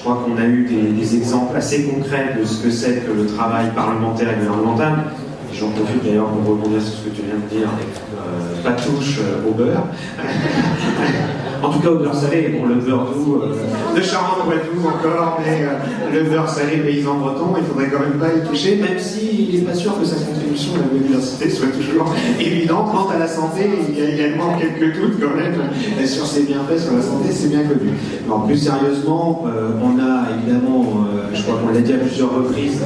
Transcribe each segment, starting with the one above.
crois qu'on a eu des exemples assez concrets de ce que c'est que le travail parlementaire et gouvernemental. Et j'en profite d'ailleurs pour rebondir sur ce que tu viens de dire, pas touche au beurre. En tout cas au beurre salé, bon, le beurre doux, de Charente-Poitou encore, mais le beurre salé paysan breton, il faudrait quand même pas y toucher, même s'il n'est pas sûr que sa contribution à la biodiversité soit toujours évidente. Quant à la santé, il y a également quelques doutes quand même sur ses bienfaits sur la santé, c'est bien connu. Non, plus sérieusement, on a évidemment, je crois qu'on l'a dit à plusieurs reprises,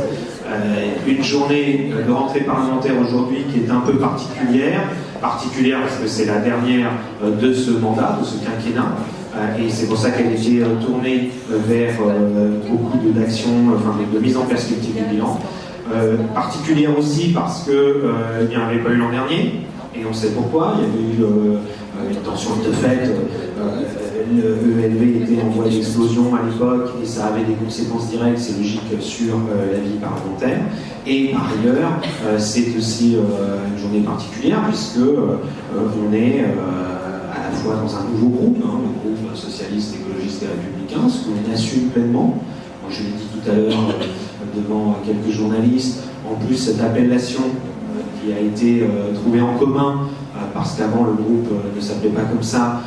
une journée de rentrée parlementaire aujourd'hui qui est un peu particulière parce que c'est la dernière de ce mandat, de ce quinquennat, et c'est pour ça qu'elle était tournée vers beaucoup d'actions, enfin de mise en perspective du bilan. Particulière aussi parce qu'il n'y en avait pas eu l'an dernier, et on sait pourquoi. Il y avait eu une tension de fait, le ELV était en voie d'explosion à l'époque, et ça avait des conséquences directes, c'est logique, sur la vie parlementaire. Et par ailleurs, c'est aussi une journée particulière, puisque on est à la fois dans un nouveau groupe, le groupe socialiste, écologiste et républicain, ce qu'on assume pleinement. Je l'ai dit tout à l'heure devant quelques journalistes, en plus cette appellation qui a été trouvée en commun, parce qu'avant le groupe ne s'appelait pas comme ça,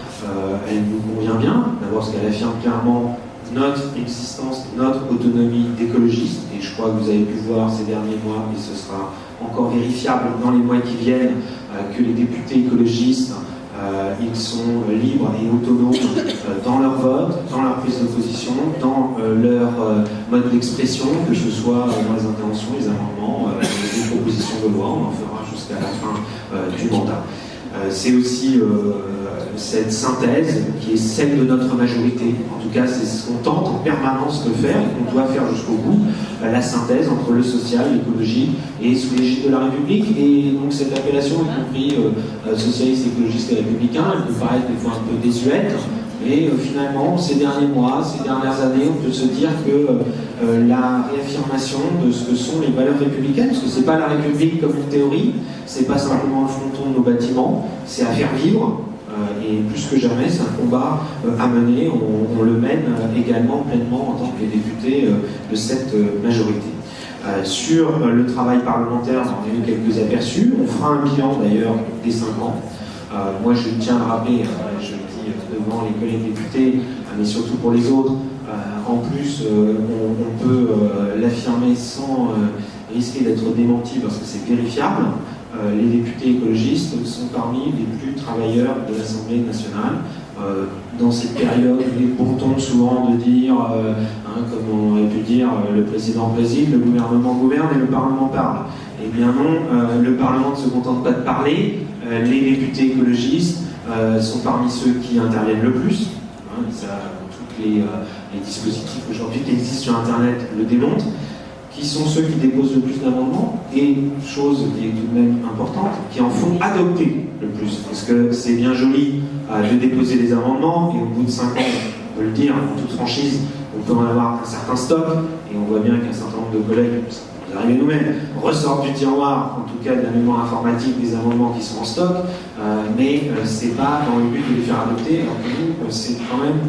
elle nous convient bien, d'abord parce qu'elle affirme clairement notre existence, notre autonomie d'écologiste, et je crois que vous avez pu voir ces derniers mois, et ce sera encore vérifiable dans les mois qui viennent, que les députés écologistes, ils sont libres et autonomes dans leur vote, dans leur prise de position, dans leur mode d'expression, que ce soit dans les interventions, les amendements, les propositions de loi, on en fera jusqu'à la fin du mandat. C'est aussi cette synthèse qui est celle de notre majorité. En tout cas, c'est ce qu'on tente en permanence de faire et qu'on doit faire jusqu'au bout, la synthèse entre le social, l'écologie et sous l'égide de la République. Et donc cette appellation, y compris socialiste, écologiste et républicain, elle peut paraître des fois un peu désuète, mais finalement, ces derniers mois, ces dernières années, on peut se dire que la réaffirmation de ce que sont les valeurs républicaines, parce que c'est pas la République comme une théorie, c'est pas simplement le fronton de nos bâtiments, c'est à faire vivre. Et plus que jamais, c'est un combat à mener. On le mène également pleinement en tant que député de cette majorité. Sur le travail parlementaire, on a eu quelques aperçus. On fera un bilan d'ailleurs des 5 ans. Moi, je tiens à le rappeler, je le dis devant les collègues députés, mais surtout pour les autres. En plus, on peut l'affirmer sans risquer d'être démenti parce que c'est vérifiable. Les députés écologistes sont parmi les plus travailleurs de l'Assemblée nationale. Dans cette période, il est bon ton souvent de dire, comme on aurait pu dire, le président préside, le gouvernement gouverne et le Parlement parle. Eh bien non, le Parlement ne se contente pas de parler. Les députés écologistes sont parmi ceux qui interviennent le plus. Tous les dispositifs aujourd'hui qui existent sur Internet le démontrent. Qui sont ceux qui déposent le plus d'amendements et, chose qui est tout de même importante, qui en font adopter le plus. Parce que c'est bien joli de déposer des amendements et au bout de 5 ans, on peut le dire, en toute franchise, on peut en avoir un certain stock et on voit bien qu'un certain nombre de collègues, vous arrivez nous-mêmes, ressortent du tiroir, en tout cas de la mémoire informatique, des amendements qui sont en stock, mais c'est pas dans le but de les faire adopter, alors que nous, c'est quand même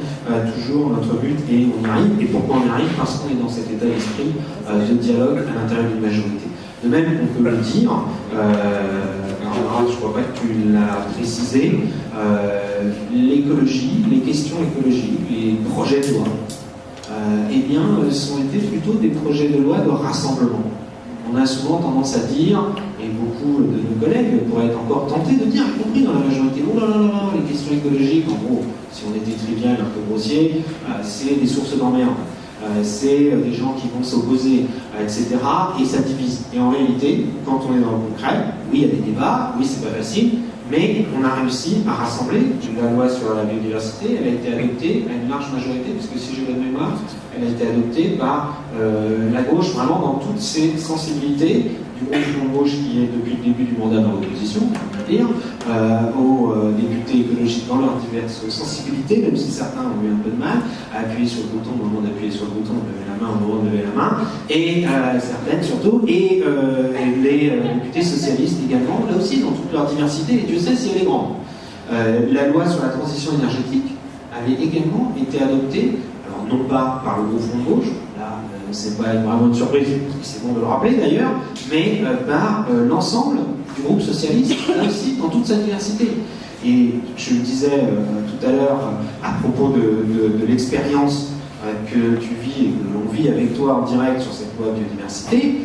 toujours notre but et on y arrive. Et pourquoi on y arrive? Parce qu'on est dans cet état d'esprit de dialogue à l'intérieur d'une majorité. De même, on peut le dire, alors, je ne crois pas que tu l'as précisé, l'écologie, les questions écologiques, les projets de loi, eh bien, sont été plutôt des projets de loi de rassemblement. On a souvent tendance à dire, et beaucoup de nos collègues pourraient être encore tentés de dire, y compris dans la majorité, oh là là là, les questions écologiques, en gros, si on était trivial, un peu grossier, c'est des sources d'emmerde. C'est des gens qui vont s'opposer, etc. Et ça divise. Et en réalité, quand on est dans le concret, oui, il y a des débats, oui, c'est pas facile, mais on a réussi à rassembler. La loi sur la biodiversité, elle a été adoptée à une large majorité, puisque si j'ai bonne mémoire, elle a été adoptée par la gauche, vraiment dans toutes ses sensibilités, du groupe de gauche qui est depuis le début du mandat dans l'opposition, on peut dire, aux députés écologistes dans leurs diverses sensibilités, même si certains ont eu un peu de mal à appuyer sur le bouton au moment d'appuyer sur le bouton, lever la main au moment de lever la main, et certaines surtout, et les députés socialistes également, là aussi dans toute leur diversité, et Dieu sait si elle est grande. La loi sur la transition énergétique avait également été adoptée, alors non pas par le groupe Front de Gauche, là c'est pas vraiment une surprise, c'est bon de le rappeler d'ailleurs, mais par l'ensemble du groupe socialiste, là aussi dans toute sa diversité. Et je le disais tout à l'heure à propos de l'expérience que tu vis et que l'on vit avec toi en direct sur cette loi biodiversité,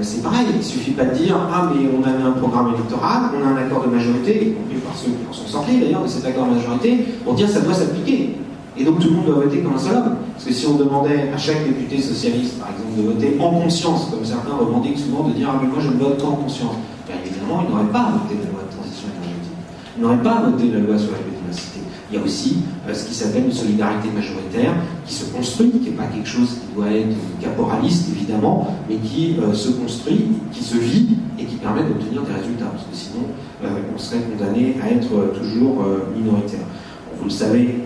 c'est pareil, il ne suffit pas de dire « Ah, mais on avait un programme électoral, on a un accord de majorité », y compris par ceux qui en sont sortis d'ailleurs de cet accord de majorité, pour dire « ça doit s'appliquer ». Et donc tout le monde doit voter comme un seul homme. Parce que si on demandait à chaque député socialiste, par exemple, de voter en conscience, comme certains revendiquent souvent, de dire « Ah, mais moi je ne vote qu'en conscience », bien évidemment, il n'aurait pas voté la loi de transition énergétique. Il n'aurait pas voté la loi sur la biodiversité. Il y a aussi ce qui s'appelle une solidarité majoritaire qui se construit, qui n'est pas quelque chose qui doit être caporaliste évidemment, mais qui se construit, qui se vit et qui permet d'obtenir des résultats, parce que sinon on serait condamné à être toujours minoritaire. Bon, vous le savez,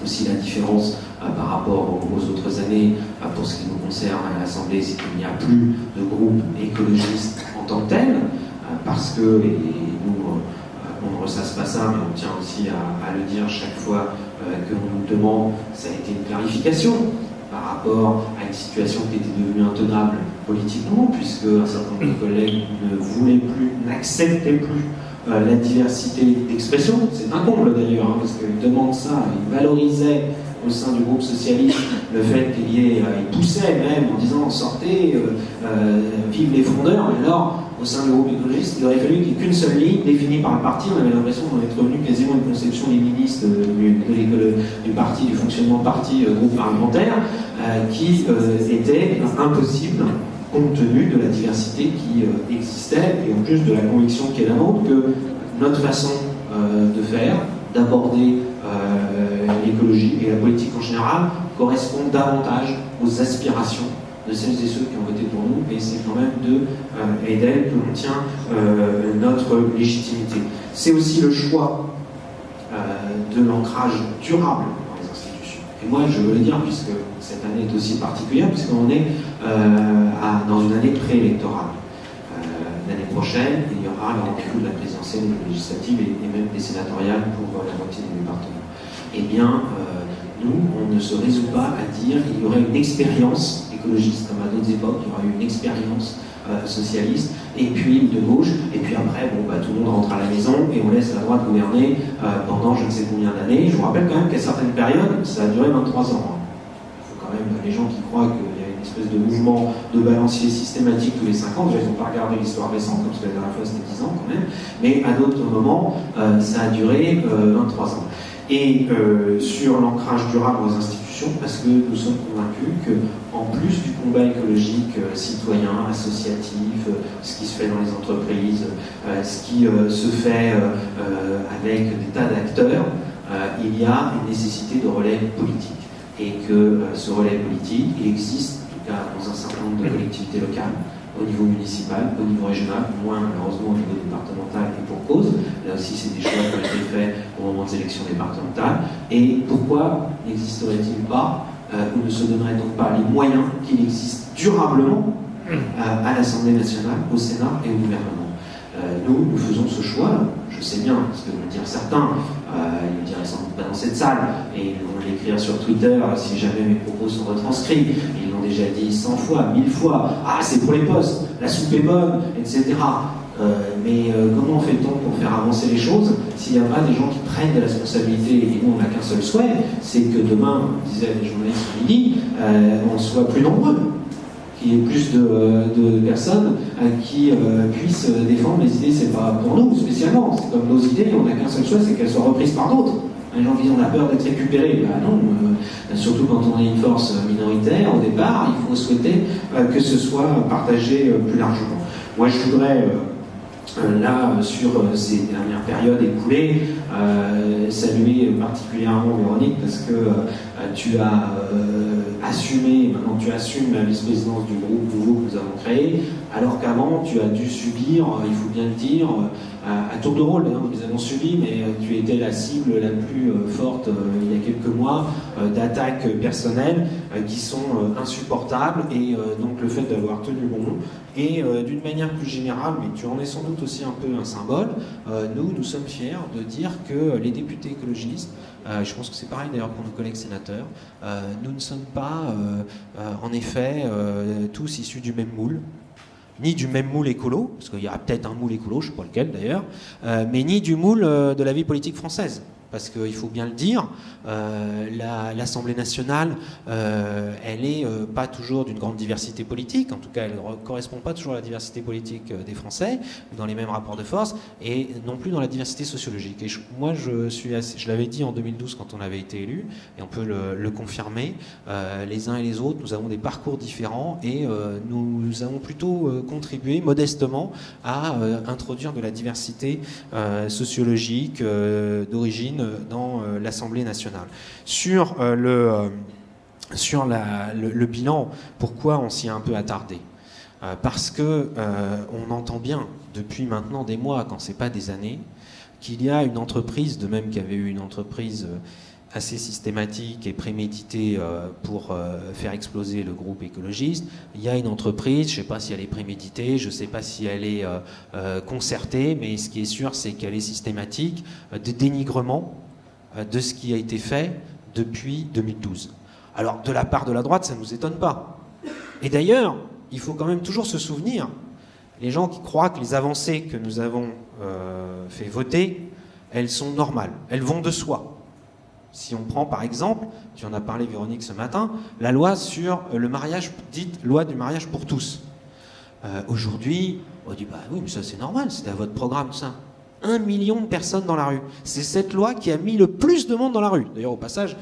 aussi la différence par rapport aux autres années pour ce qui nous concerne à l'Assemblée, c'est qu'il n'y a plus de groupe écologiste en tant que tel, parce que, et nous on ne ressasse pas ça, mais on tient aussi à le dire chaque fois que l'on nous demande, ça a été une clarification par rapport à une situation qui était devenue intenable politiquement, puisque un certain nombre de collègues ne voulaient plus, n'acceptaient plus la diversité d'expression. C'est un comble d'ailleurs, parce qu'ils demandent ça, ils valorisaient au sein du groupe socialiste le fait qu'il y ait, ils poussaient même en disant sortez, vive les frondeurs, mais alors au sein du groupe écologiste, il aurait fallu qu'il n'y ait qu'une seule ligne définie par le parti. On avait l'impression d'en être revenu quasiment à une conception léniniste du parti, du fonctionnement parti, groupe parlementaire, qui était impossible compte tenu de la diversité qui existait et en plus de la conviction qui est la nôtre que notre façon de faire, d'aborder l'écologie et la politique en général correspond davantage aux aspirations de celles et ceux qui ont voté pour nous, et c'est quand même et d'elles que l'on tient notre légitimité. C'est aussi le choix de l'ancrage durable dans les institutions. Et moi, je veux le dire, puisque cette année est aussi particulière, puisqu'on est dans une année préélectorale. L'année prochaine, il y aura le rendez-vous de la présidentielle, de la législative et même des sénatoriales pour la moitié des départements. Eh bien, nous, on ne se résout pas à dire qu'il y aurait une expérience écologiste, comme à d'autres époques, il y aura eu une expérience socialiste, et puis de gauche, et puis après, bon, tout le monde rentre à la maison et on laisse la droite gouverner pendant je ne sais combien d'années. Je vous rappelle quand même qu'à certaines périodes, ça a duré 23 ans. Il faut quand même, les gens qui croient qu'il y a une espèce de mouvement de balancier systématique tous les 5 ans, déjà ils n'ont pas regardé l'histoire récente, parce que la dernière fois c'était 10 ans quand même, mais à d'autres moments, ça a duré 23 ans. Et sur l'ancrage durable aux institutions, parce que nous sommes convaincus qu'en plus du combat écologique citoyen, associatif, ce qui se fait dans les entreprises, ce qui se fait avec des tas d'acteurs, il y a une nécessité de relais politique. Et que ce relais politique, il existe, en tout cas dans un certain nombre de collectivités locales, au niveau municipal, au niveau régional, moins malheureusement au niveau départemental, et pour cause. Là aussi, c'est des choix qui ont été faits au moment des élections départementales. Et pourquoi n'existerait-il pas, ou ne se donnerait donc pas les moyens qu'il existe durablement à l'Assemblée nationale, au Sénat et au gouvernement? Nous faisons ce choix, je sais bien, parce que vont le dire certains, ils le diraient sans doute pas dans cette salle, et ils vont l'écrire sur Twitter si jamais mes propos sont retranscrits. Ils l'ont déjà dit 100 fois, 1000 fois, ah c'est pour les postes, la soupe est bonne, etc. Mais comment fait-on pour faire avancer les choses s'il n'y a pas des gens qui prennent des responsabilités? Et nous, on n'a qu'un seul souhait, c'est que demain, disaient les journalistes ce midi, on soit plus nombreux, qu'il y ait plus de personnes qui puissent défendre les idées. C'est pas pour nous spécialement, c'est comme nos idées, on n'a qu'un seul choix, c'est qu'elles soient reprises par d'autres. Les gens disent on a peur d'être récupérés. Ben non, surtout quand on est une force minoritaire au départ, il faut souhaiter que ce soit partagé plus largement. Moi je voudrais là, sur ces dernières périodes écoulées, saluer particulièrement Véronique, parce que tu as assumé, maintenant tu assumes la vice-présidence du groupe nouveau que nous avons créé, alors qu'avant tu as dû subir, il faut bien le dire, à tour de rôle, hein, nous avons subi, mais tu étais la cible la plus forte il y a quelques mois d'attaques personnelles qui sont insupportables, et donc le fait d'avoir tenu bon, et d'une manière plus générale, mais tu en es sans doute aussi un peu un symbole, nous sommes fiers de dire que les députés écologistes, je pense que c'est pareil d'ailleurs pour nos collègues sénateurs, nous ne sommes pas en effet tous issus du même moule, ni du même moule écolo, parce qu'il y a peut-être un moule écolo, je ne sais pas lequel d'ailleurs, mais ni du moule de la vie politique française. Parce qu'il faut bien le dire, l'Assemblée nationale, elle n'est pas toujours d'une grande diversité politique, en tout cas elle ne correspond pas toujours à la diversité politique des Français, dans les mêmes rapports de force, et non plus dans la diversité sociologique. Et moi je l'avais dit en 2012 quand on avait été élu, et on peut le confirmer, les uns et les autres, nous avons des parcours différents, et nous avons plutôt contribué modestement à introduire de la diversité sociologique d'origine dans l'Assemblée nationale. Sur le bilan, pourquoi on s'y est un peu attardé ? Parce que on entend bien depuis maintenant des mois, quand c'est pas des années, qu'il y a une entreprise, de même qu'il y avait eu une entreprise assez systématique et préméditée pour faire exploser le groupe écologiste. Il y a une entreprise, je ne sais pas si elle est préméditée, je ne sais pas si elle est concertée, mais ce qui est sûr, c'est qu'elle est systématique, de dénigrement de ce qui a été fait depuis 2012. Alors, de la part de la droite, ça ne nous étonne pas. Et d'ailleurs, il faut quand même toujours se souvenir, les gens qui croient que les avancées que nous avons fait voter, elles sont normales, elles vont de soi. Si on prend par exemple, tu en as parlé Véronique ce matin, la loi sur le mariage, dite loi du mariage pour tous. Aujourd'hui, on dit bah oui, mais ça c'est normal, c'était à votre programme ça. 1 million de personnes dans la rue. C'est cette loi qui a mis le plus de monde dans la rue. D'ailleurs au passage,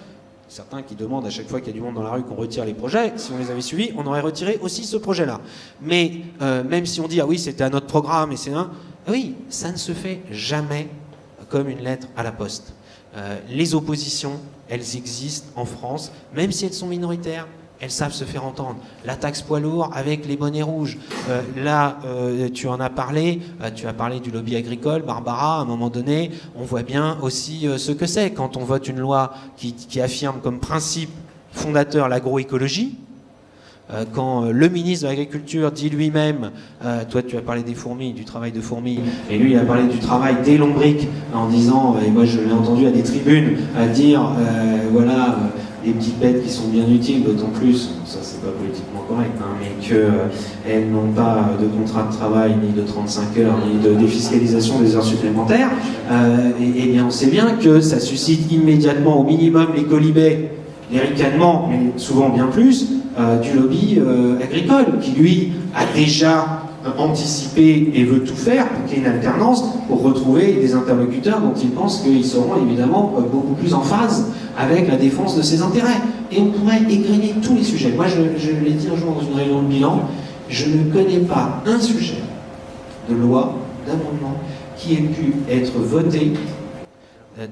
certains qui demandent à chaque fois qu'il y a du monde dans la rue qu'on retire les projets, si on les avait suivis, on aurait retiré aussi ce projet-là. Mais même si on dit ah oui c'était à notre programme et c'est un, oui, ça ne se fait jamais comme une lettre à la poste. Les oppositions, elles existent en France, même si elles sont minoritaires, elles savent se faire entendre. La taxe poids lourd avec les bonnets rouges. Là, tu en as parlé, tu as parlé du lobby agricole, Barbara, à un moment donné, on voit bien aussi ce que c'est. Quand on vote une loi qui affirme comme principe fondateur l'agroécologie, quand le ministre de l'Agriculture dit lui-même, toi tu as parlé des fourmis, du travail de fourmis, et lui il a parlé du travail des lombriques, en disant, et moi je l'ai entendu à des tribunes, à dire, voilà, des petites bêtes qui sont bien utiles, d'autant plus, ça c'est pas politiquement correct, hein, mais qu'elles n'ont pas de contrat de travail, ni de 35 heures, ni de défiscalisation des heures supplémentaires, et bien on sait bien que ça suscite immédiatement au minimum les colibets, les ricanements, mais souvent bien plus, du lobby agricole, qui lui a déjà anticipé et veut tout faire pour qu'il y ait une alternance, pour retrouver des interlocuteurs dont il pense qu'ils seront évidemment beaucoup plus en phase avec la défense de ses intérêts. Et on pourrait égrener tous les sujets. Moi, je l'ai dit un jour dans une réunion de bilan, je ne connais pas un sujet de loi, d'amendement, qui ait pu être voté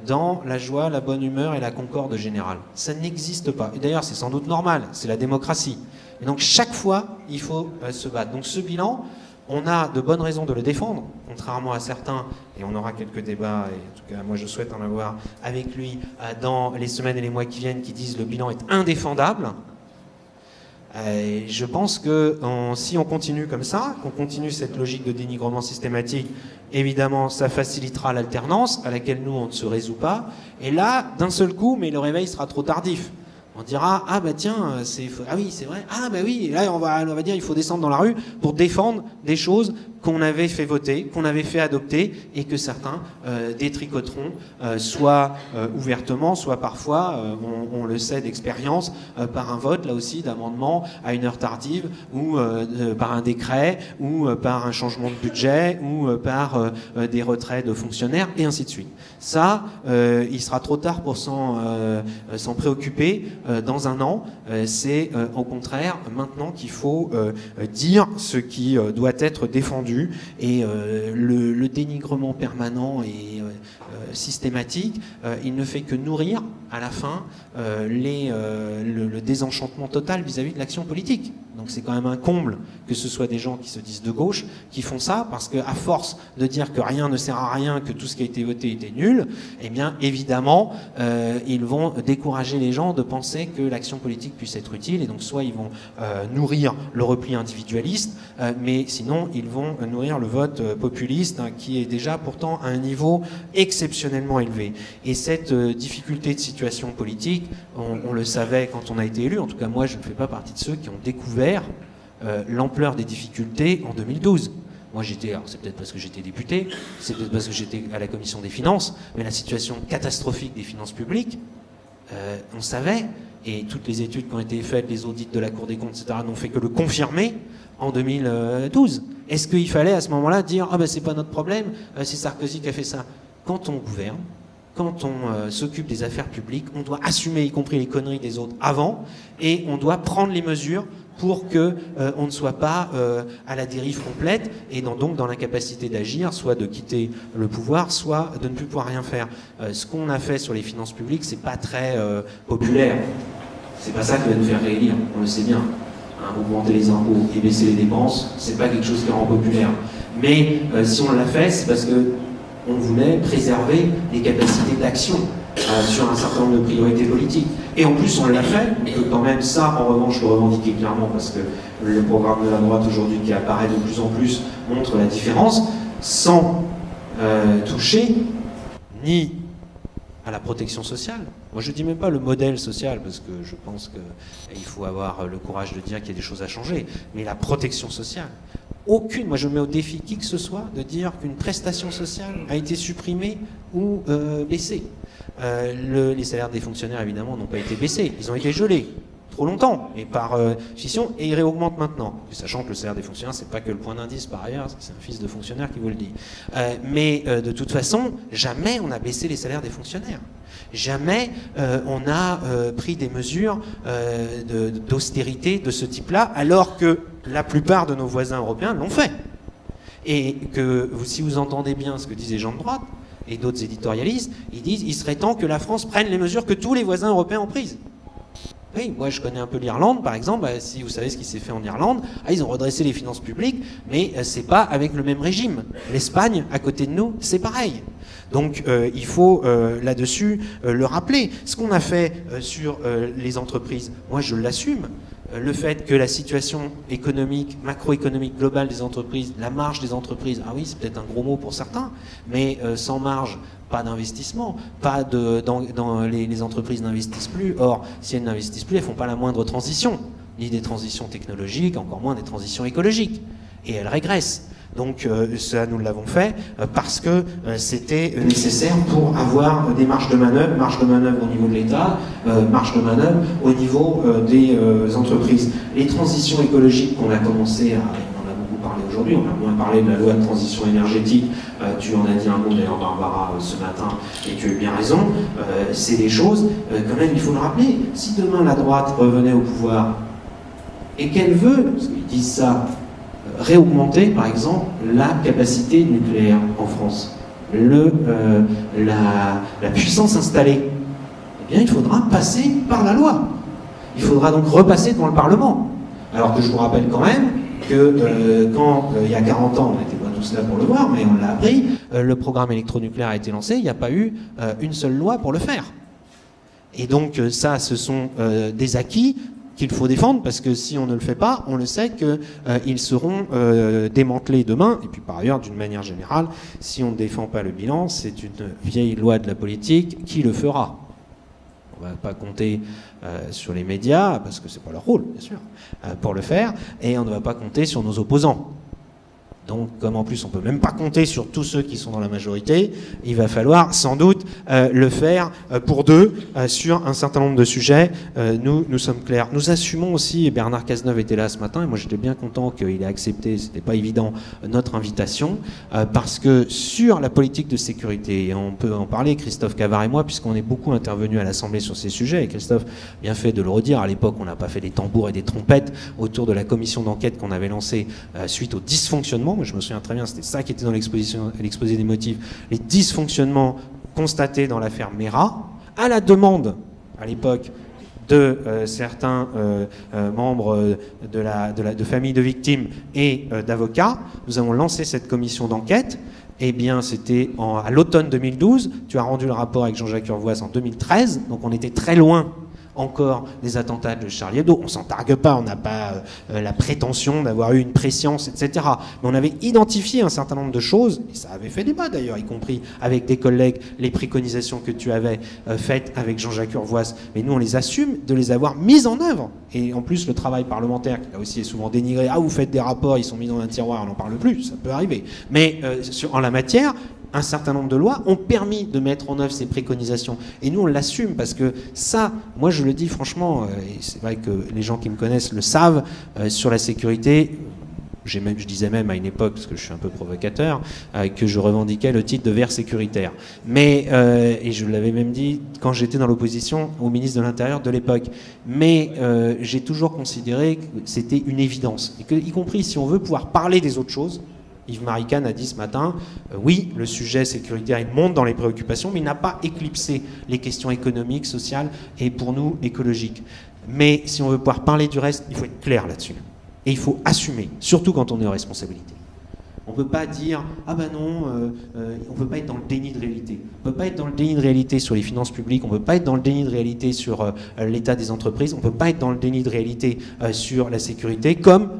dans la joie, la bonne humeur et la concorde générale. Ça n'existe pas. Et d'ailleurs, c'est sans doute normal, c'est la démocratie. Et donc, chaque fois, il faut se battre. Donc, ce bilan, on a de bonnes raisons de le défendre, contrairement à certains, et on aura quelques débats, et en tout cas, moi, je souhaite en avoir avec lui dans les semaines et les mois qui viennent, qui disent le bilan est indéfendable. Je pense que si on continue comme ça, qu'on continue cette logique de dénigrement systématique, évidemment, ça facilitera l'alternance à laquelle nous, on ne se résout pas. Et là, d'un seul coup, mais le réveil sera trop tardif. On dira, ah bah tiens, ah oui, c'est vrai, ah bah oui, et là on va dire il faut descendre dans la rue pour défendre des choses qu'on avait fait voter, qu'on avait fait adopter, et que certains détricoteront, soit ouvertement, soit parfois, on le sait d'expérience, par un vote, là aussi, d'amendement à une heure tardive, ou par un décret, ou par un changement de budget, ou par des retraits de fonctionnaires, et ainsi de suite. Ça, il sera trop tard pour s'en préoccuper dans un an. C'est au contraire maintenant qu'il faut dire ce qui doit être défendu, et le dénigrement permanent et systématique, il ne fait que nourrir à la fin le désenchantement total vis-à-vis de l'action politique. Donc c'est quand même un comble que ce soit des gens qui se disent de gauche qui font ça, parce qu'à force de dire que rien ne sert à rien, que tout ce qui a été voté était nul, eh bien évidemment ils vont décourager les gens de penser que l'action politique puisse être utile, et donc soit ils vont nourrir le repli individualiste, mais sinon ils vont nourrir le vote populiste, hein, qui est déjà pourtant à un niveau exceptionnellement élevé. Et cette difficulté de situation politique, on le savait quand on a été élu, en tout cas moi je ne fais pas partie de ceux qui ont découvert l'ampleur des difficultés en 2012. Moi alors c'est peut-être parce que j'étais député, c'est peut-être parce que j'étais à la commission des finances, mais la situation catastrophique des finances publiques, on savait, et toutes les études qui ont été faites, les audits de la Cour des comptes, etc., n'ont fait que le confirmer en 2012. Est-ce qu'il fallait à ce moment-là dire « Ah ben c'est pas notre problème, c'est Sarkozy qui a fait ça ». Quand on gouverne, quand on s'occupe des affaires publiques, on doit assumer y compris les conneries des autres avant, et on doit prendre les mesures pour que on ne soit pas à la dérive complète, et donc dans l'incapacité d'agir, soit de quitter le pouvoir, soit de ne plus pouvoir rien faire. Ce qu'on a fait sur les finances publiques, c'est pas très populaire. C'est pas ça qui va nous faire réélire, on le sait bien. Hein, augmenter les impôts et baisser les dépenses, c'est pas quelque chose qui rend populaire. Mais si on l'a fait, c'est parce que on voulait préserver les capacités d'action sur un certain nombre de priorités politiques. Et en plus, on l'a fait. On peut quand même ça, en revanche, le revendiquer clairement, parce que le programme de la droite aujourd'hui qui apparaît de plus en plus montre la différence, sans toucher ni à la protection sociale. Moi, je ne dis même pas le modèle social, parce que je pense qu'il faut avoir le courage de dire qu'il y a des choses à changer, mais la protection sociale. Moi je mets au défi qui que ce soit de dire qu'une prestation sociale a été supprimée ou baissée. Les salaires des fonctionnaires, évidemment, n'ont pas été baissés. Ils ont été gelés trop longtemps, et par fission, et ils réaugmentent maintenant. Sachant que le salaire des fonctionnaires, c'est pas que le point d'indice par ailleurs, c'est un fils de fonctionnaire qui vous le dit. Mais de toute façon, jamais on n'a baissé les salaires des fonctionnaires. Jamais on a pris des mesures d'austérité de ce type-là, alors que la plupart de nos voisins européens l'ont fait. Et que si vous entendez bien ce que disent les gens de droite, et d'autres éditorialistes, ils disent qu'il serait temps que la France prenne les mesures que tous les voisins européens ont prises. Oui, moi je connais un peu l'Irlande, par exemple. Si vous savez ce qui s'est fait en Irlande, ils ont redressé les finances publiques, mais c'est pas avec le même régime. L'Espagne, à côté de nous, c'est pareil. Donc il faut là-dessus le rappeler. Ce qu'on a fait sur les entreprises, moi je l'assume. Le fait que la situation économique, macroéconomique globale des entreprises, la marge des entreprises, ah oui, c'est peut-être un gros mot pour certains, mais sans marge, pas d'investissement, les entreprises n'investissent plus. Or, si elles n'investissent plus, elles ne font pas la moindre transition, ni des transitions technologiques, encore moins des transitions écologiques. Et elles régressent. Donc ça, nous l'avons fait parce que c'était nécessaire pour avoir des marges de manœuvre au niveau de l'État, marge de manœuvre au niveau des entreprises. Les transitions écologiques qu'on a commencé à... On en a beaucoup parlé aujourd'hui, on a moins parlé de la loi de transition énergétique, tu en as dit un mot d'ailleurs Barbara ce matin, et tu as bien raison, c'est des choses, quand même il faut le rappeler, si demain la droite revenait au pouvoir et qu'elle veut, parce qu'ils disent ça, réaugmenter, par exemple, la capacité nucléaire en France, la puissance installée, eh bien, il faudra passer par la loi. Il faudra donc repasser devant le Parlement. Alors que je vous rappelle quand même que quand, il y a 40 ans, on n'était pas tous là pour le voir, mais on l'a appris, le programme électronucléaire a été lancé, il n'y a pas eu une seule loi pour le faire. Et donc, ça, ce sont des acquis qu'il faut défendre, parce que si on ne le fait pas, on le sait qu'ils seront démantelés demain. Et puis par ailleurs, d'une manière générale, si on ne défend pas le bilan, c'est une vieille loi de la politique, qui le fera? On ne va pas compter sur les médias, parce que c'est pas leur rôle, bien sûr, pour le faire, et on ne va pas compter sur nos opposants. Donc, comme en plus on ne peut même pas compter sur tous ceux qui sont dans la majorité, il va falloir sans doute le faire pour deux sur un certain nombre de sujets. Nous sommes clairs. Nous assumons aussi, et Bernard Cazeneuve était là ce matin, et moi j'étais bien content qu'il ait accepté, c'était pas évident, notre invitation, parce que sur la politique de sécurité, et on peut en parler, Christophe Cavard et moi, puisqu'on est beaucoup intervenus à l'Assemblée sur ces sujets, et Christophe bien fait de le redire, à l'époque on n'a pas fait des tambours et des trompettes autour de la commission d'enquête qu'on avait lancée suite au dysfonctionnement. Je me souviens très bien, c'était ça qui était dans l'exposé des motifs, les dysfonctionnements constatés dans l'affaire Mera, à la demande, à l'époque, de certains membres de familles de victimes et d'avocats. Nous avons lancé cette commission d'enquête. Eh bien, c'était à l'automne 2012. Tu as rendu le rapport avec Jean-Jacques Urvoas en 2013. Donc, on était très loin encore des attentats de Charlie Hebdo. On s'en targue pas, on n'a pas la prétention d'avoir eu une prescience, etc. Mais on avait identifié un certain nombre de choses, et ça avait fait débat d'ailleurs, y compris avec des collègues, les préconisations que tu avais faites avec Jean-Jacques Urvoas. Mais nous, on les assume de les avoir mises en œuvre. Et en plus, le travail parlementaire, qui là aussi est souvent dénigré, ah, vous faites des rapports, ils sont mis dans un tiroir, on n'en parle plus, ça peut arriver. Mais en la matière, un certain nombre de lois ont permis de mettre en œuvre ces préconisations. Et nous, on l'assume parce que ça, moi je le dis franchement, et c'est vrai que les gens qui me connaissent le savent, sur la sécurité, je disais même à une époque, parce que je suis un peu provocateur, que je revendiquais le titre de vert sécuritaire. Mais, et je l'avais même dit quand j'étais dans l'opposition au ministre de l'Intérieur de l'époque. Mais j'ai toujours considéré que c'était une évidence. Et que, y compris si on veut pouvoir parler des autres choses, Yves Marican a dit ce matin, oui, le sujet sécuritaire, il monte dans les préoccupations, mais il n'a pas éclipsé les questions économiques, sociales et pour nous écologiques. Mais si on veut pouvoir parler du reste, il faut être clair là-dessus. Et il faut assumer, surtout quand on est en responsabilité. On ne peut pas dire « Ah ben non, on ne peut pas être dans le déni de réalité ». On ne peut pas être dans le déni de réalité sur les finances publiques, on ne peut pas être dans le déni de réalité sur l'état des entreprises, on ne peut pas être dans le déni de réalité sur la sécurité, comme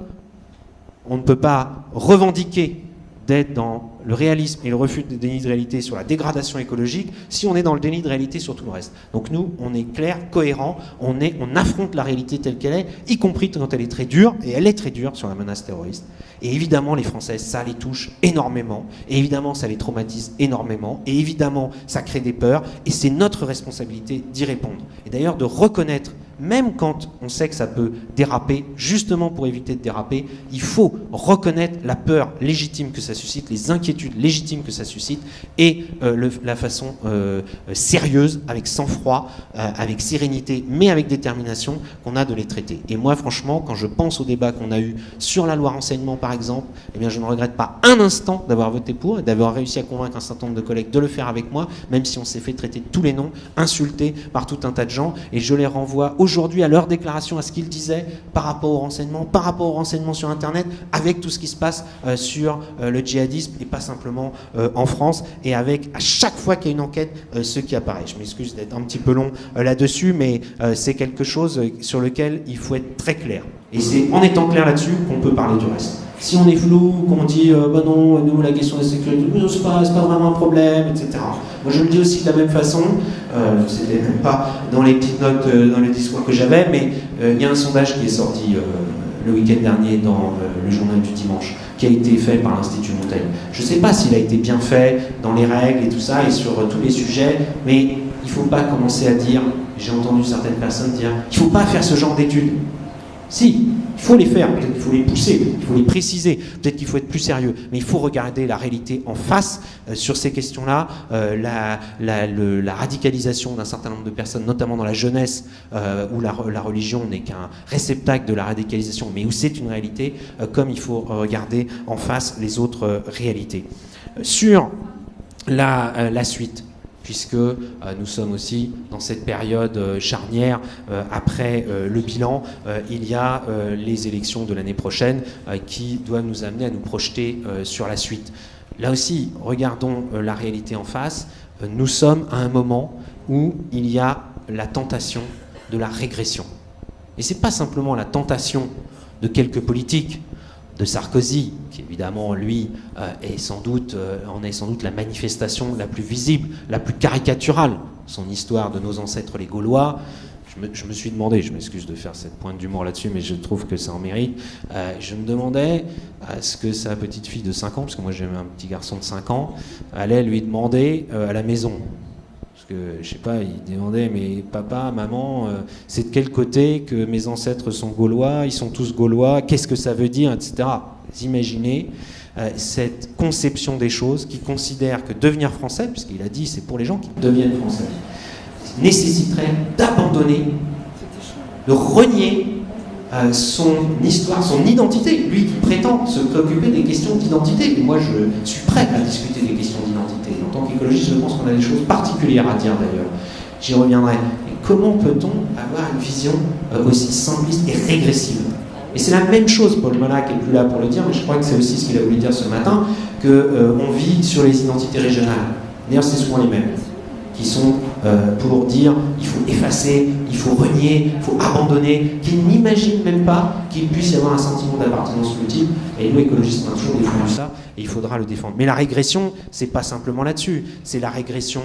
on ne peut pas revendiquer d'être dans le réalisme et le refus de déni de réalité sur la dégradation écologique si on est dans le déni de réalité sur tout le reste. Donc nous, on est clair, cohérent, on affronte la réalité telle qu'elle est, y compris quand elle est très dure, et elle est très dure sur la menace terroriste. Et évidemment, les Français, ça les touche énormément, et évidemment, ça les traumatise énormément, et évidemment, ça crée des peurs, et c'est notre responsabilité d'y répondre. Et d'ailleurs, de reconnaître, même quand on sait que ça peut déraper, justement pour éviter de déraper, il faut reconnaître la peur légitime que ça suscite, les inquiétudes légitimes que ça suscite, et la façon sérieuse, avec sang-froid, avec sérénité, mais avec détermination, qu'on a de les traiter. Et moi, franchement, quand je pense au débat qu'on a eu sur la loi renseignement, par exemple, eh bien, je ne regrette pas un instant d'avoir voté pour et d'avoir réussi à convaincre un certain nombre de collègues de le faire avec moi, même si on s'est fait traiter de tous les noms, insultés par tout un tas de gens, et je les renvoie aujourd'hui à leur déclaration, à ce qu'ils disaient par rapport au renseignement sur Internet, avec tout ce qui se passe sur le djihadisme, et pas simplement en France, et avec, à chaque fois qu'il y a une enquête, ce qui apparaît. Je m'excuse d'être un petit peu long là-dessus, mais c'est quelque chose sur lequel il faut être très clair. Et c'est en étant clair là-dessus qu'on peut parler du reste. Si on est flou, qu'on dit bah non, nous la question de la sécurité, c'est pas vraiment un problème, etc. Moi je le dis aussi de la même façon, c'était même pas dans les petites notes dans le discours que j'avais, mais il y a un sondage qui est sorti le week-end dernier dans le journal du dimanche, qui a été fait par l'Institut Montaigne. Je ne sais pas s'il a été bien fait dans les règles et tout ça, et sur tous les sujets, mais il ne faut pas commencer à dire, j'ai entendu certaines personnes dire, il ne faut pas faire ce genre d'études. Si, il faut les faire, peut-être qu'il faut les pousser, peut-être qu'il faut les préciser, peut-être qu'il faut être plus sérieux, mais il faut regarder la réalité en face sur ces questions-là, la radicalisation d'un certain nombre de personnes, notamment dans la jeunesse, où la religion n'est qu'un réceptacle de la radicalisation, mais où c'est une réalité, comme il faut regarder en face les autres réalités. Sur la suite, puisque nous sommes aussi dans cette période charnière après le bilan. Il y a les élections de l'année prochaine qui doivent nous amener à nous projeter sur la suite. Là aussi, regardons la réalité en face. Nous sommes à un moment où il y a la tentation de la régression. Et ce n'est pas simplement la tentation de quelques politiques, de Sarkozy, qui évidemment, lui, en est sans doute la manifestation la plus visible, la plus caricaturale. Son histoire de nos ancêtres les Gaulois, je me suis demandé, je m'excuse de faire cette pointe d'humour là-dessus, mais je trouve que ça en mérite, je me demandais ce que sa petite fille de 5 ans, parce que moi j'ai un petit garçon de 5 ans, allait lui demander à la maison. Que, je sais pas, il demandait, mais papa, maman, c'est de quel côté que mes ancêtres sont gaulois, ils sont tous gaulois, qu'est-ce que ça veut dire, etc. Vous imaginez cette conception des choses qui considère que devenir français, puisqu'il a dit c'est pour les gens qui deviennent français, nécessiterait d'abandonner, de renier son histoire, son identité. Lui qui prétend se préoccuper des questions d'identité. Et moi, je suis prêt à discuter des questions d'identité. En tant qu'écologiste, je pense qu'on a des choses particulières à dire d'ailleurs. J'y reviendrai. Et comment peut-on avoir une vision aussi simpliste et régressive? Et c'est la même chose, Paul Molac n'est plus là pour le dire, mais je crois que c'est aussi ce qu'il a voulu dire ce matin, qu'on vit sur les identités régionales. D'ailleurs, c'est souvent les mêmes, qui sont pour dire il faut effacer, il faut renier, il faut abandonner, qui n'imaginent même pas qu'il puisse y avoir un sentiment d'appartenance multiple. Et nous, écologistes, on a toujours défendu ça, et il faudra le défendre. Mais la régression, c'est pas simplement là-dessus. C'est la régression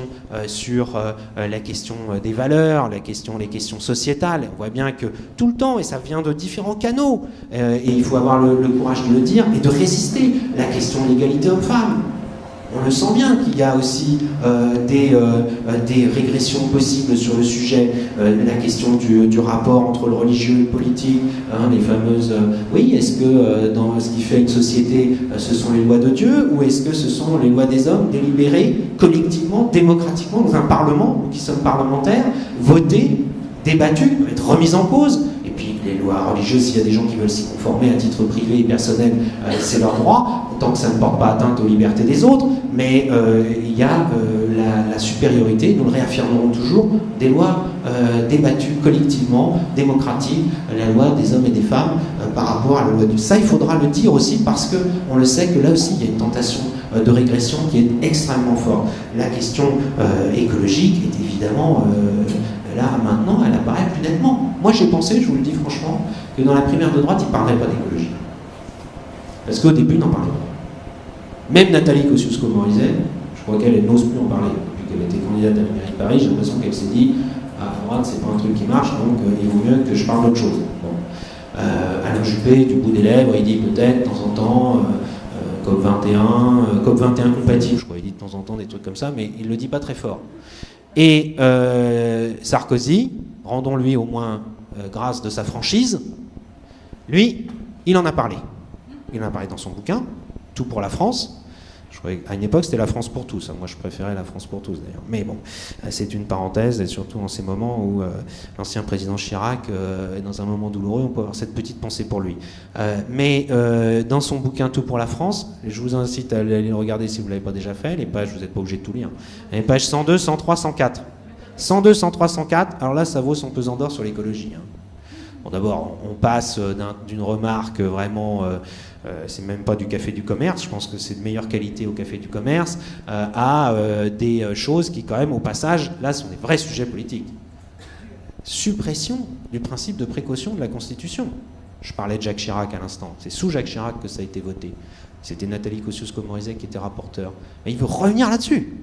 sur la question des valeurs, les questions sociétales. On voit bien que tout le temps, et ça vient de différents canaux, et il faut avoir le courage de le dire et de résister. La question de l'égalité homme-femme. On le sent bien qu'il y a aussi des régressions possibles sur le sujet, la question du rapport entre le religieux et le politique, les fameuses... oui, est-ce que dans ce qui fait une société, ce sont les lois de Dieu, ou est-ce que ce sont les lois des hommes délibérées collectivement, démocratiquement, dans un parlement, nous qui sommes parlementaires, votées, débattues, être remises en cause? Et puis les lois religieuses, s'il y a des gens qui veulent s'y conformer à titre privé et personnel, c'est leur droit, tant que ça ne porte pas atteinte aux libertés des autres, mais il y a la supériorité, nous le réaffirmerons toujours, des lois débattues collectivement, démocratiques, la loi des hommes et des femmes par rapport à la loi du... Ça, il faudra le dire aussi parce qu'on le sait que là aussi, il y a une tentation de régression qui est extrêmement forte. La question écologique est évidemment... là, maintenant, elle apparaît plus nettement. Moi, j'ai pensé, je vous le dis franchement, que dans la primaire de droite, ils ne parlaient pas d'écologie. Parce qu'au début, ils n'en parlaient pas. Même Nathalie Kosciusko-Morizet, je crois qu'elle n'ose plus en parler. Depuis qu'elle était candidate à la mairie de Paris, j'ai l'impression qu'elle s'est dit « Ah, à droite, c'est pas un truc qui marche, donc il vaut mieux que je parle d'autre chose. » Bon. Alain Juppé, du bout des lèvres, il dit peut-être, de temps en temps, COP21 compatible, je crois, il dit de temps en temps des trucs comme ça, mais il ne le dit pas très fort. Et Sarkozy, rendons-lui au moins grâce de sa franchise, lui, il en a parlé. Il en a parlé dans son bouquin, Tout pour la France. Je croyais qu'à une époque, c'était la France pour tous. Moi, je préférais la France pour tous, d'ailleurs. Mais bon, c'est une parenthèse, et surtout en ces moments où l'ancien président Chirac est dans un moment douloureux, on peut avoir cette petite pensée pour lui. Mais dans son bouquin Tout pour la France, je vous incite à aller le regarder si vous ne l'avez pas déjà fait, les pages, vous n'êtes pas obligé de tout lire. Les pages 102, 103, 104. 102, 103, 104, alors là, ça vaut son pesant d'or sur l'écologie. Bon, d'abord, on passe d'une remarque vraiment... c'est même pas du café du commerce, je pense que c'est de meilleure qualité au café du commerce, à des choses qui quand même au passage, là sont des vrais sujets politiques. Suppression du principe de précaution de la Constitution. Je parlais de Jacques Chirac à l'instant, c'est sous Jacques Chirac que ça a été voté. C'était Nathalie Kosciusko-Morizet qui était rapporteure. Mais il veut revenir là-dessus.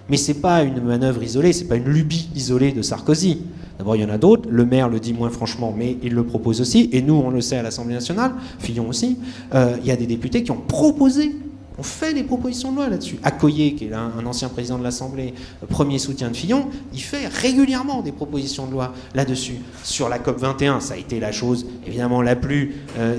Mais c'est pas une manœuvre isolée, c'est pas une lubie isolée de Sarkozy. D'abord, il y en a d'autres. Le maire le dit moins franchement, mais il le propose aussi. Et nous, on le sait à l'Assemblée nationale, Fillon aussi. Il y a des députés qui ont proposé, ont fait des propositions de loi là-dessus. Accoyer, qui est un ancien président de l'Assemblée, premier soutien de Fillon, il fait régulièrement des propositions de loi là-dessus. Sur la COP21, ça a été la chose, évidemment, la plus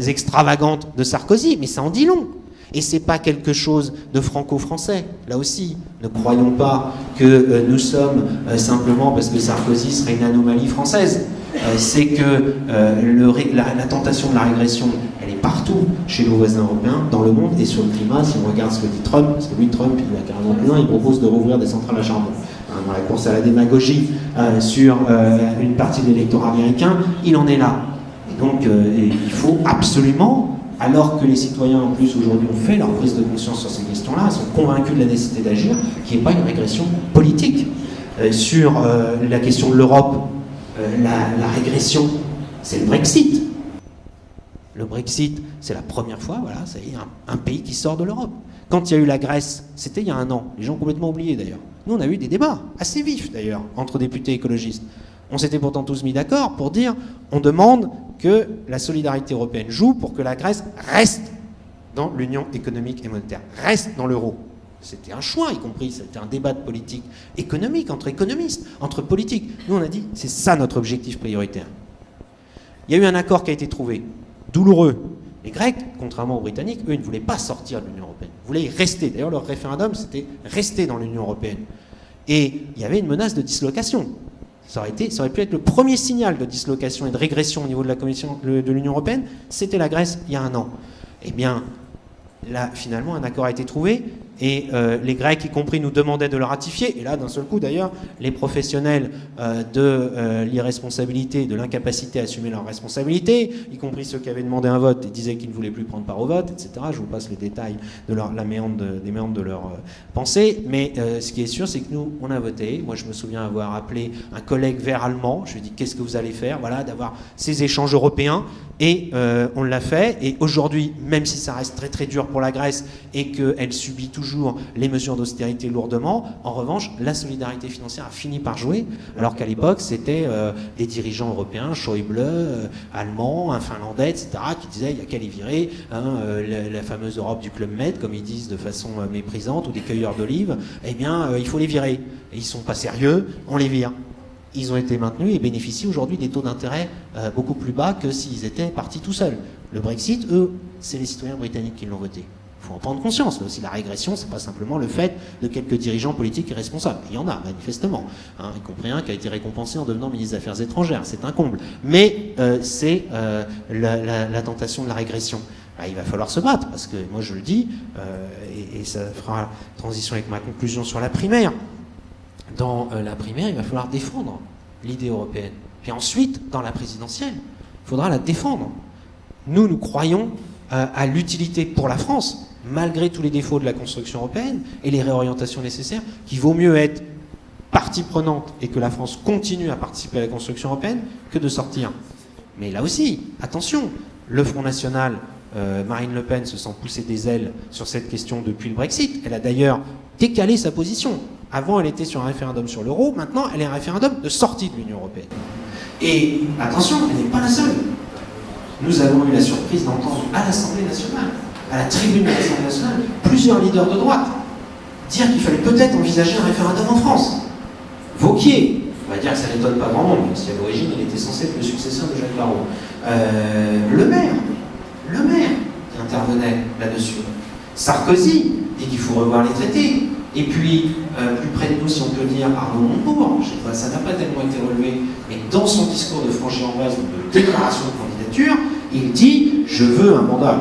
extravagante de Sarkozy, mais ça en dit long. Et c'est pas quelque chose de franco-français. Là aussi, ne croyons pas que nous sommes simplement parce que Sarkozy serait une anomalie française. C'est que la tentation de la régression, elle est partout chez nos voisins européens, dans le monde, et sur le climat, si on regarde ce que dit Trump, parce que lui, Trump, il a carrément plus loin, il propose de rouvrir des centrales à charbon. Dans la course à la démagogie sur une partie de l'électorat américain, il en est là. Et donc, il faut absolument... Alors que les citoyens, en plus, aujourd'hui, ont fait leur prise de conscience sur ces questions-là, sont convaincus de la nécessité d'agir, qu'il n'y ait pas une régression politique. Sur la question de l'Europe, la régression, c'est le Brexit. Le Brexit, c'est la première fois, voilà, ça y est, un pays qui sort de l'Europe. Quand il y a eu la Grèce, c'était il y a un an. Les gens ont complètement oublié, d'ailleurs. Nous, on a eu des débats, assez vifs, d'ailleurs, entre députés écologistes. On s'était pourtant tous mis d'accord pour dire on demande que la solidarité européenne joue pour que la Grèce reste dans l'Union économique et monétaire, reste dans l'euro. C'était un choix, y compris, c'était un débat de politique économique, entre économistes, entre politiques. Nous, on a dit c'est ça notre objectif prioritaire. Il y a eu un accord qui a été trouvé, douloureux. Les Grecs, contrairement aux Britanniques, eux, ils ne voulaient pas sortir de l'Union européenne. Ils voulaient y rester. D'ailleurs, leur référendum, c'était rester dans l'Union européenne. Et il y avait une menace de dislocation. Ça aurait pu être le premier signal de dislocation et de régression au niveau de la Commission de l'Union européenne. C'était la Grèce il y a un an. Eh bien, là, finalement, un accord a été trouvé et les Grecs y compris nous demandaient de le ratifier, et là d'un seul coup d'ailleurs les professionnels de l'irresponsabilité, de l'incapacité à assumer leurs responsabilités, y compris ceux qui avaient demandé un vote et disaient qu'ils ne voulaient plus prendre part au vote, etc. Je vous passe les détails de des méandres de leur pensée, mais ce qui est sûr c'est que nous on a voté. Moi je me souviens avoir appelé un collègue vert allemand, je lui ai dit qu'est-ce que vous allez faire, voilà, d'avoir ces échanges européens, et on l'a fait, et aujourd'hui même si ça reste très très dur pour la Grèce et qu'elle subit toujours les mesures d'austérité lourdement, en revanche la solidarité financière a fini par jouer, alors qu'à l'époque c'était des dirigeants européens, Schäuble, allemands, un finlandais, etc., qui disaient il n'y a qu'à les virer, la fameuse Europe du Club Med, comme ils disent de façon méprisante, ou des cueilleurs d'olives, eh bien il faut les virer. Et ils ne sont pas sérieux, on les vire. Ils ont été maintenus et bénéficient aujourd'hui des taux d'intérêt beaucoup plus bas que s'ils étaient partis tout seuls. Le Brexit, eux, c'est les citoyens britanniques qui l'ont voté. Il faut en prendre conscience. Là aussi, la régression, c'est pas simplement le fait de quelques dirigeants politiques irresponsables. Il y en a, manifestement. Y compris un qui a été récompensé en devenant ministre des Affaires étrangères. C'est un comble. Mais c'est la tentation de la régression. Il va falloir se battre, parce que moi je le dis, et ça fera transition avec ma conclusion sur la primaire. Dans la primaire, il va falloir défendre l'idée européenne. Puis ensuite, dans la présidentielle, il faudra la défendre. Nous croyons à l'utilité pour la France, malgré tous les défauts de la construction européenne et les réorientations nécessaires, qu'il vaut mieux être partie prenante et que la France continue à participer à la construction européenne que de sortir. Mais là aussi, attention, le Front National, Marine Le Pen se sent pousser des ailes sur cette question depuis le Brexit. Elle a d'ailleurs décalé sa position. Avant, elle était sur un référendum sur l'euro, maintenant, elle est un référendum de sortie de l'Union européenne. Et attention, elle n'est pas la seule. Nous avons eu la surprise d'entendre à l'Assemblée nationale, à la tribune de l'Assemblée nationale, plusieurs leaders de droite dire qu'il fallait peut-être envisager un référendum en France. Wauquiez, on va dire que ça n'étonne pas grand monde, même si à l'origine il était censé être le successeur de Jacques Barrot. Le maire qui intervenait là-dessus. Sarkozy dit qu'il faut revoir les traités. Et puis, plus près de nous, si on peut dire, Arnaud Montebourg, je sais pas, ça n'a pas tellement été relevé, mais dans son discours de Franche-Amboise, de déclaration de candidature, il dit « Je veux un mandat »,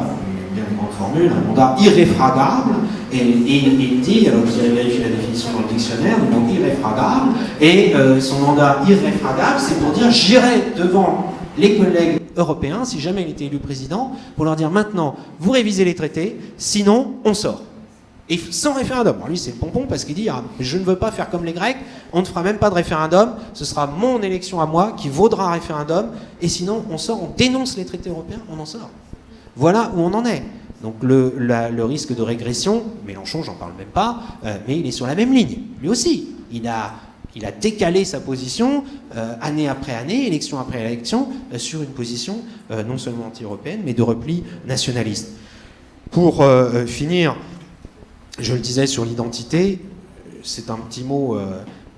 il y a une grande formule, un mandat irréfragable, et il dit, alors vous allez vérifier la définition dans le dictionnaire, donc irréfragable, et son mandat irréfragable, c'est pour dire « J'irai devant les collègues européens, si jamais il était élu président, pour leur dire maintenant, vous révisez les traités, sinon on sort ». Et sans référendum. Alors lui, c'est le pompon parce qu'il dit je ne veux pas faire comme les Grecs, on ne fera même pas de référendum, ce sera mon élection à moi qui vaudra un référendum, et sinon on sort, on dénonce les traités européens, on en sort. Voilà où on en est. Donc le risque de régression, Mélenchon, j'en parle même pas, mais il est sur la même ligne. Lui aussi, il a décalé sa position année après année, élection après élection, sur une position non seulement anti-européenne, mais de repli nationaliste. Pour finir, je le disais sur l'identité, c'est un petit mot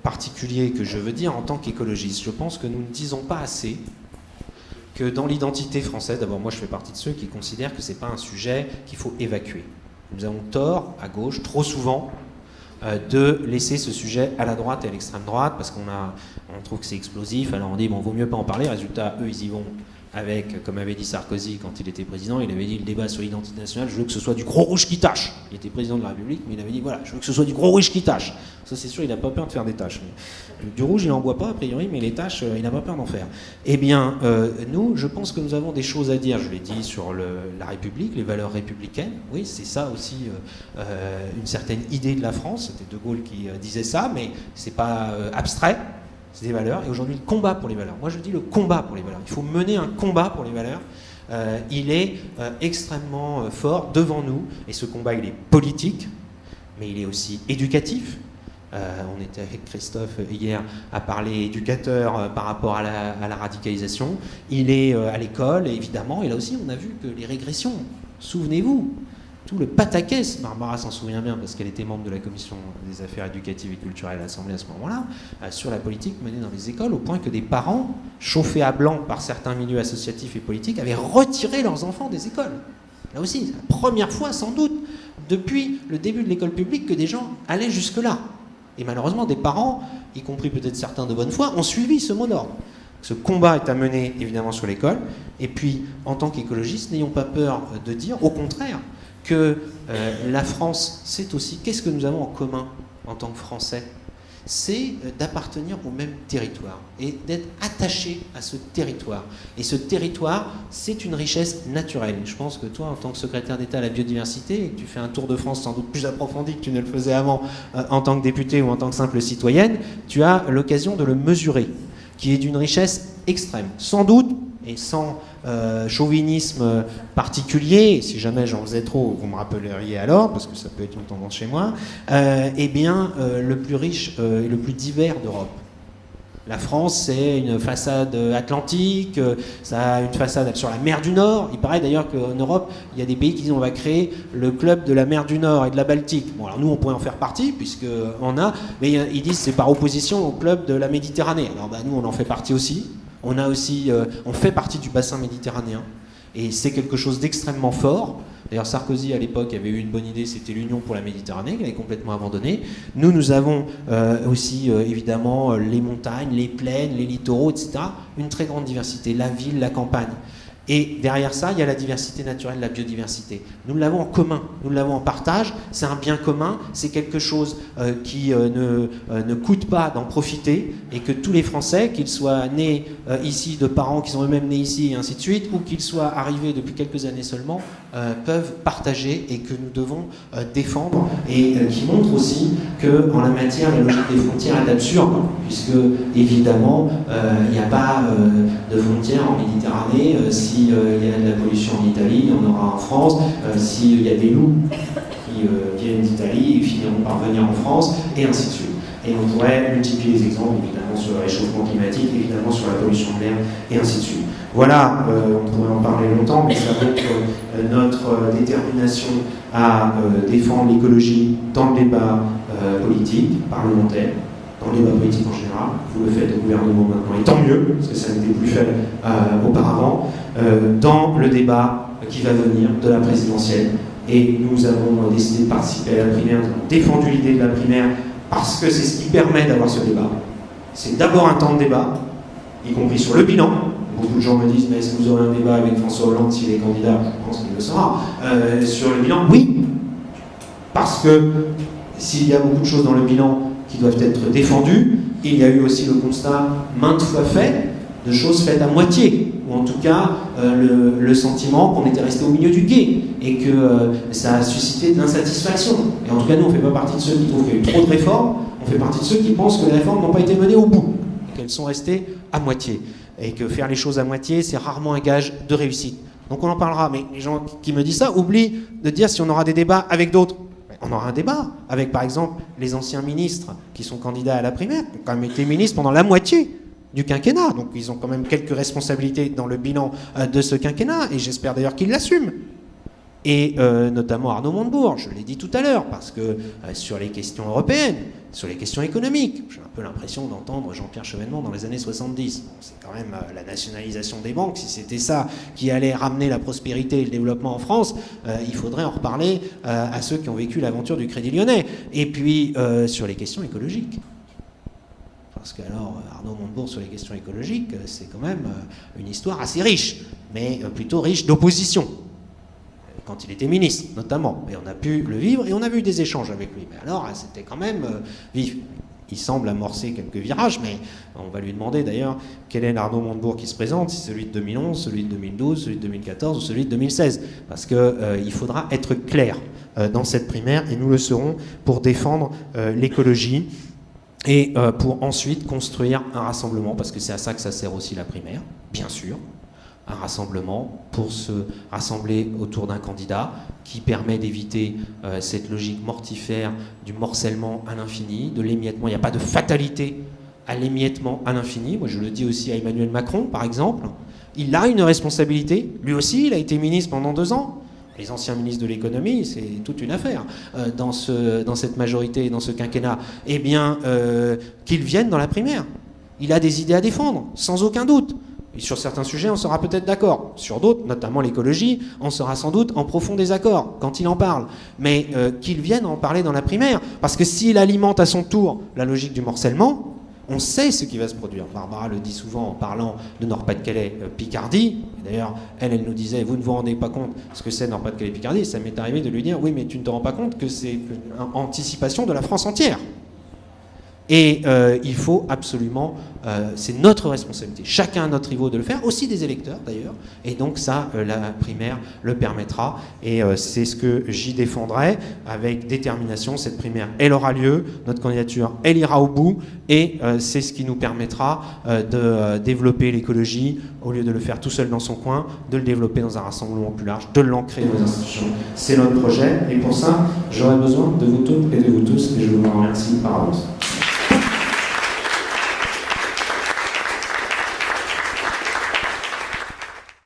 particulier que je veux dire en tant qu'écologiste. Je pense que nous ne disons pas assez que dans l'identité française, d'abord moi je fais partie de ceux qui considèrent que ce n'est pas un sujet qu'il faut évacuer. Nous avons tort, à gauche, trop souvent, de laisser ce sujet à la droite et à l'extrême droite, parce qu'on trouve que c'est explosif, alors on dit bon, vaut mieux pas en parler, résultat, eux ils y vont avec, comme avait dit Sarkozy quand il était président, il avait dit le débat sur l'identité nationale, je veux que ce soit du gros rouge qui tâche. Il était président de la République, mais il avait dit voilà, je veux que ce soit du gros rouge qui tâche. Ça c'est sûr, il n'a pas peur de faire des tâches. Du rouge, il n'en boit pas a priori, mais les tâches, il n'a pas peur d'en faire. Eh bien, nous, je pense que nous avons des choses à dire, je l'ai dit, sur la République, les valeurs républicaines. Oui, c'est ça aussi une certaine idée de la France. C'était De Gaulle qui disait ça, mais c'est pas abstrait. C'est des valeurs, et aujourd'hui le combat pour les valeurs. Moi je dis le combat pour les valeurs. Il faut mener un combat pour les valeurs. Il est extrêmement fort devant nous, et ce combat il est politique, mais il est aussi éducatif. On était avec Christophe hier à parler éducateur par rapport à la radicalisation. Il est à l'école, évidemment, et là aussi on a vu que les régressions, souvenez-vous, tout le pataquès, Barbara s'en souvient bien parce qu'elle était membre de la commission des affaires éducatives et culturelles à l'Assemblée à ce moment-là, sur la politique menée dans les écoles, au point que des parents, chauffés à blanc par certains milieux associatifs et politiques, avaient retiré leurs enfants des écoles. Là aussi, c'est la première fois sans doute depuis le début de l'école publique que des gens allaient jusque-là. Et malheureusement, des parents, y compris peut-être certains de bonne foi, ont suivi ce mot d'ordre. Ce combat est à mener évidemment sur l'école, et puis en tant qu'écologiste, n'ayons pas peur de dire, au contraire, que la France, c'est aussi qu'est-ce que nous avons en commun en tant que Français? C'est d'appartenir au même territoire et d'être attaché à ce territoire. Et ce territoire, c'est une richesse naturelle. Je pense que toi, en tant que secrétaire d'État à la biodiversité, et que tu fais un tour de France sans doute plus approfondi que tu ne le faisais avant en tant que députée ou en tant que simple citoyenne, tu as l'occasion de le mesurer, qui est d'une richesse extrême. Sans doute, et sans chauvinisme particulier, si jamais j'en faisais trop, vous me rappelleriez alors, parce que ça peut être une tendance chez moi, le plus riche et le plus divers d'Europe. La France, c'est une façade atlantique, ça a une façade sur la mer du Nord. Il paraît d'ailleurs qu'en Europe, il y a des pays qui disent on va créer le club de la mer du Nord et de la Baltique. Bon, alors nous, on pourrait en faire partie, puisqu'on a, mais ils disent c'est par opposition au club de la Méditerranée. Alors nous, on en fait partie aussi. On fait partie du bassin méditerranéen et c'est quelque chose d'extrêmement fort. D'ailleurs, Sarkozy, à l'époque, avait eu une bonne idée, c'était l'Union pour la Méditerranée, qu'il avait complètement abandonnée. Nous avons aussi, évidemment, les montagnes, les plaines, les littoraux, etc. Une très grande diversité, la ville, la campagne. Et derrière ça, il y a la diversité naturelle, la biodiversité. Nous l'avons en commun, nous l'avons en partage, c'est un bien commun, c'est quelque chose qui ne coûte pas d'en profiter, et que tous les Français, qu'ils soient nés ici de parents qui sont eux-mêmes nés ici, et ainsi de suite, ou qu'ils soient arrivés depuis quelques années seulement, peuvent partager et que nous devons défendre, et qui montre aussi qu'en la matière, la logique des frontières est absurde, puisque évidemment, il n'y a pas de frontières en Méditerranée. S'il y a de la pollution en Italie, il y en aura en France. S'il y a des loups qui viennent d'Italie, ils finiront par venir en France, et ainsi de suite. Et on pourrait multiplier les exemples, évidemment, sur le réchauffement climatique, évidemment sur la pollution de l'air, et ainsi de suite. Voilà, on pourrait en parler longtemps, mais ça montre notre détermination à défendre l'écologie dans le débat politique, parlementaire, dans le débat politique en général. Vous le faites au gouvernement maintenant, et tant mieux, parce que ça n'était plus fait auparavant, dans le débat qui va venir de la présidentielle. Et nous avons décidé de participer à la primaire, nous avons défendu l'idée de la primaire, parce que c'est ce qui permet d'avoir ce débat. C'est d'abord un temps de débat, y compris sur le bilan. Beaucoup de gens me disent, mais est-ce que vous aurez un débat avec François Hollande s'il est candidat? Je pense qu'il le sera. Sur le bilan, oui. Parce que s'il y a beaucoup de choses dans le bilan qui doivent être défendues, il y a eu aussi le constat maintes fois fait de choses faites à moitié, ou en tout cas le sentiment qu'on était resté au milieu du gué et que ça a suscité de l'insatisfaction. Et en tout cas, nous, on ne fait pas partie de ceux qui trouvent qu'il y a eu trop de réformes, on fait partie de ceux qui pensent que les réformes n'ont pas été menées au bout, et qu'elles sont restées à moitié. Et que faire les choses à moitié, c'est rarement un gage de réussite. Donc on en parlera, mais les gens qui me disent ça oublient de dire si on aura des débats avec d'autres. On aura un débat avec, par exemple, les anciens ministres qui sont candidats à la primaire, qui ont quand même été ministres pendant la moitié du quinquennat. Donc ils ont quand même quelques responsabilités dans le bilan de ce quinquennat, et j'espère d'ailleurs qu'ils l'assument. Et notamment Arnaud Montebourg, je l'ai dit tout à l'heure, parce que sur les questions européennes, sur les questions économiques, j'ai un peu l'impression d'entendre Jean-Pierre Chevènement dans les années 70. Bon, c'est quand même la nationalisation des banques. Si c'était ça qui allait ramener la prospérité et le développement en France, il faudrait en reparler à ceux qui ont vécu l'aventure du Crédit Lyonnais. Et puis sur les questions écologiques. Parce que alors, Arnaud Montebourg sur les questions écologiques, c'est quand même une histoire assez riche, mais plutôt riche d'opposition. Quand il était ministre, notamment. Et on a pu le vivre, et on a eu des échanges avec lui. Mais alors, c'était quand même vif. Il semble amorcer quelques virages, mais on va lui demander d'ailleurs quel est l'Arnaud Montebourg qui se présente, si c'est celui de 2011, celui de 2012, celui de 2014 ou celui de 2016. Parce qu'il faudra être clair dans cette primaire, et nous le serons pour défendre l'écologie et pour ensuite construire un rassemblement, parce que c'est à ça que ça sert aussi la primaire, bien sûr. Un rassemblement pour se rassembler autour d'un candidat qui permet d'éviter cette logique mortifère du morcellement à l'infini, de l'émiettement. Il n'y a pas de fatalité à l'émiettement à l'infini. Moi, je le dis aussi à Emmanuel Macron, par exemple. Il a une responsabilité. Lui aussi, il a été ministre pendant 2 ans. Les anciens ministres de l'économie, c'est toute une affaire dans cette majorité, dans ce quinquennat. Eh bien, qu'il vienne dans la primaire. Il a des idées à défendre, sans aucun doute. Et sur certains sujets, on sera peut-être d'accord. Sur d'autres, notamment l'écologie, on sera sans doute en profond désaccord quand il en parle. Mais qu'il vienne en parler dans la primaire. Parce que s'il alimente à son tour la logique du morcellement, On sait ce qui va se produire. Barbara le dit souvent en parlant de Nord-Pas-de-Calais, Picardie. D'ailleurs, elle nous disait, vous ne vous rendez pas compte ce que c'est Nord-Pas-de-Calais, Picardie. Ça m'est arrivé de lui dire, oui, mais tu ne te rends pas compte que c'est une anticipation de la France entière. Et il faut absolument, c'est notre responsabilité, chacun à notre niveau de le faire, aussi des électeurs d'ailleurs, et donc ça, la primaire le permettra, et c'est ce que j'y défendrai avec détermination. Cette primaire, elle aura lieu, notre candidature, elle ira au bout, et c'est ce qui nous permettra de développer l'écologie, au lieu de le faire tout seul dans son coin, de le développer dans un rassemblement plus large, de l'ancrer dans nos institutions. C'est notre projet, et pour ça, j'aurai besoin de vous toutes et de vous tous, et je vous en remercie par avance.